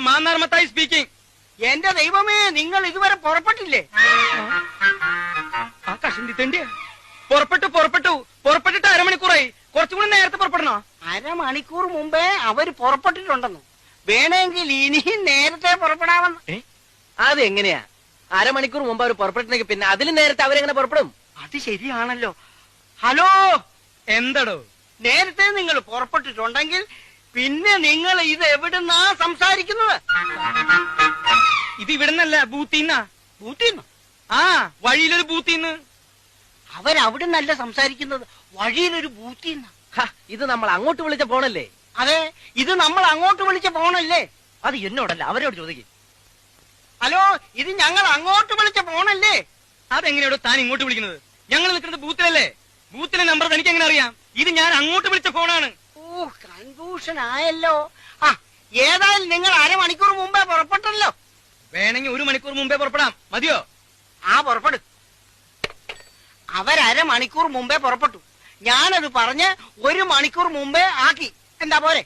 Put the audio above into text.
മാന്നാർമത്തായി speaking. എന്റെ ദൈവമേ, നിങ്ങൾ ഇതുവരെ പുറപ്പെട്ടില്ലേ? ആ കഷണ്ടി തണ്ടിയ പുറപ്പെട്ടിട്ട് അരമണിക്കൂറായി. കുറച്ചുകൂടി നേരത്തെ പുറപ്പെടണോ? അരമണിക്കൂർ മുമ്പേ അവര് പുറപ്പെട്ടിട്ടുണ്ടെന്നു. വേണമെങ്കിൽ ഇനിയും നേരത്തെ പുറപ്പെടാമെന്ന്. അതെങ്ങനെയാ? അരമണിക്കൂർ മുമ്പ് അവർ പുറപ്പെട്ടിട്ടുണ്ടെങ്കിൽ പിന്നെ അതിലും നേരത്തെ അവരെങ്ങനെ പുറപ്പെടും? അത് ശരിയാണല്ലോ. ഹലോ, എന്തടോ? നേരത്തെ നിങ്ങൾ പുറപ്പെട്ടിട്ടുണ്ടെങ്കിൽ പിന്നെ നിങ്ങൾ ഇത് എവിടുന്നാ സംസാരിക്കുന്നത്? ഇത് ഇവിടുന്നല്ല, ബൂത്തിന്നാ. ബൂത്തിന്ന്? ആ, വഴിയിലൊരു ബൂത്തിന്ന്. അവരവിടുന്നല്ല സംസാരിക്കുന്നത്, വഴിയിലൊരു ബൂത്തിന്ന്. ഇത് നമ്മൾ അങ്ങോട്ട് വിളിച്ച ഫോണല്ലേ? അതെ, ഇത് നമ്മൾ അങ്ങോട്ട് വിളിച്ച ഫോണല്ലേ? അത് എന്നോടല്ല, അവരോട് ചോദിക്കും. ഹലോ, ഇത് ഞങ്ങൾ അങ്ങോട്ട് വിളിച്ച ഫോണല്ലേ? അതെങ്ങനെയാണോ താൻ ഇങ്ങോട്ട് വിളിക്കുന്നത്? ഞങ്ങൾ നിൽക്കുന്നത് ബൂത്തിലല്ലേ? ബൂത്തിലെ നമ്പർ തനിക്ക് എങ്ങനെ അറിയാം? ഇത് ഞാൻ അങ്ങോട്ട് വിളിച്ച ഫോണാണ്. ഓ, കൺഫ്യൂഷൻ ആയല്ലോ. ആ, ഏതായാലും നിങ്ങൾ അരമണിക്കൂർ മുമ്പേ പുറപ്പെട്ടല്ലോ. വേണമെങ്കിൽ 1 മണിക്കൂർ മുമ്പേ പുറപ്പെടാം. മതിയോ? ആ, പുറപ്പെടും. അവരമണിക്കൂർ മുമ്പേ പുറപ്പെട്ടു. ഞാനത് പറഞ്ഞ് 1 മണിക്കൂർ മുമ്പേ ആക്കി. എന്താ പോരെ?